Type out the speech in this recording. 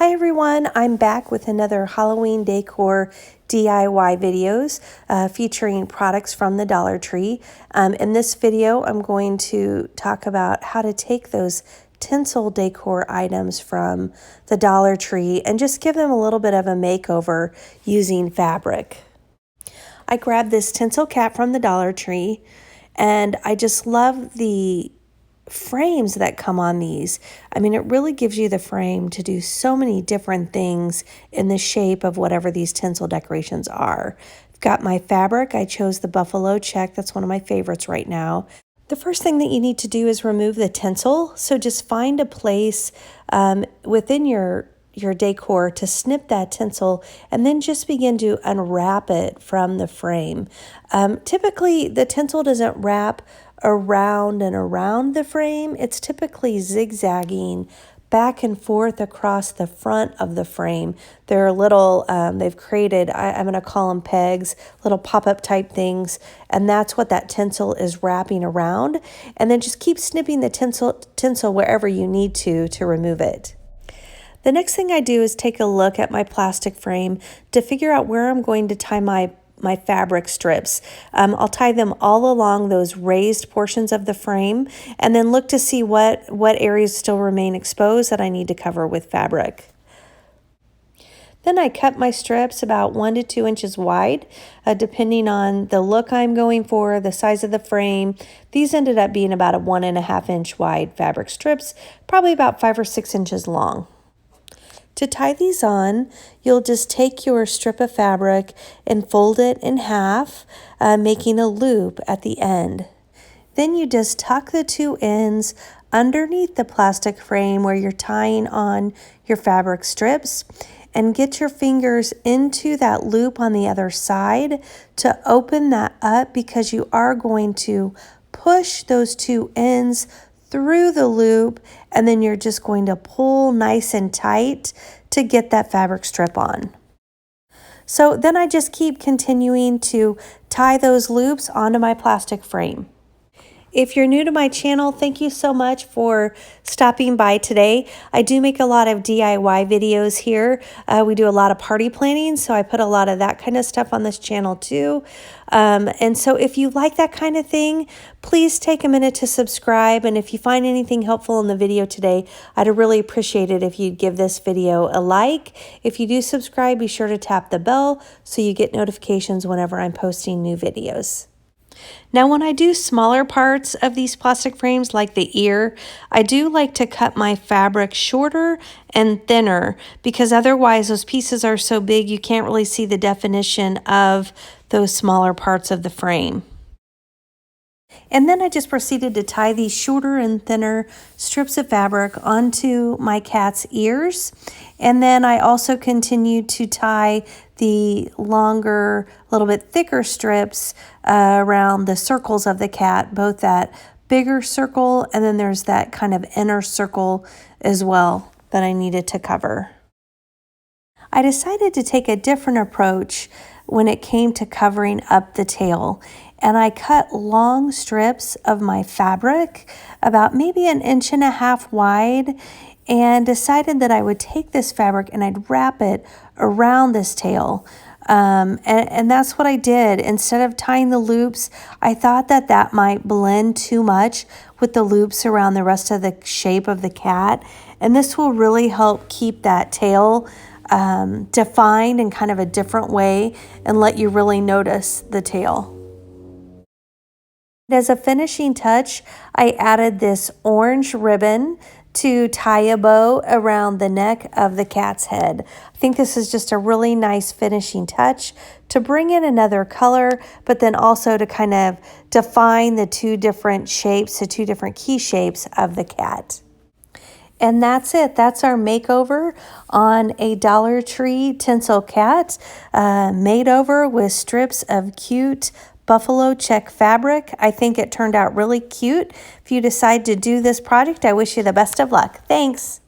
Hi everyone, I'm back with another Halloween decor DIY videos featuring products from the Dollar Tree. In this video, I'm going to talk about how to take those tinsel decor items from the Dollar Tree and just give them a little bit of a makeover using fabric. I grabbed this tinsel cat from the Dollar Tree and I just love the frames that come on these. I mean, it really gives you the frame to do so many different things in the shape of whatever these tinsel decorations are. I've got my fabric. I chose the buffalo check. That's one of my favorites right now. The first thing that you need to do is remove the tinsel. So just find a place within your decor to snip that tinsel and then just begin to unwrap it from the frame. Typically, the tinsel doesn't wrap around and around the frame. It's typically zigzagging back and forth across the front of the frame. There are little, they've created, I'm going to call them pegs, little pop-up type things, and that's what that tinsel is wrapping around. And then just keep snipping the tinsel wherever you need to remove it. The next thing I do is take a look at my plastic frame to figure out where I'm going to tie my fabric strips. I'll tie them all along those raised portions of the frame and then look to see what areas still remain exposed that I need to cover with fabric. Then I cut my strips about 1 to 2 inches wide, depending on the look I'm going for, the size of the frame. These ended up being about a 1.5 inch wide fabric strips, probably about 5 or 6 inches long. To tie these on, you'll just take your strip of fabric and fold it in half, making a loop at the end. Then you just tuck the two ends underneath the plastic frame where you're tying on your fabric strips and get your fingers into that loop on the other side to open that up, because you are going to push those two ends through the loop, and then you're just going to pull nice and tight to get that fabric strip on. So then I just keep continuing to tie those loops onto my plastic frame. If you're new to my channel, thank you so much for stopping by today. I do make a lot of DIY videos here. We do a lot of party planning, so I put a lot of that kind of stuff on this channel too. And so if you like that kind of thing, please take a minute to subscribe. And if you find anything helpful in the video today, I'd really appreciate it if you'd give this video a like. If you do subscribe, be sure to tap the bell so you get notifications whenever I'm posting new videos. Now, when I do smaller parts of these plastic frames, like the ear, I do like to cut my fabric shorter and thinner, because otherwise those pieces are so big you can't really see the definition of those smaller parts of the frame. And then I just proceeded to tie these shorter and thinner strips of fabric onto my cat's ears. And then I also continued to tie the longer, little bit thicker strips around the circles of the cat, both that bigger circle and then there's that kind of inner circle as well that I needed to cover. I decided to take a different approach when it came to covering up the tail. And I cut long strips of my fabric, about maybe 1.5 inches wide, and decided that I would take this fabric and I'd wrap it around this tail. And that's what I did. Instead of tying the loops, I thought that that might blend too much with the loops around the rest of the shape of the cat. And this will really help keep that tail defined in kind of a different way and let you really notice the tail. As a finishing touch, I added this orange ribbon to tie a bow around the neck of the cat's head. I think this is just a really nice finishing touch to bring in another color, but then also to kind of define the two different shapes, the two different key shapes of the cat. And that's it. That's our makeover on a Dollar Tree tinsel cat, made over with strips of cute buffalo check fabric. I think it turned out really cute. If you decide to do this project, I wish you the best of luck. Thanks.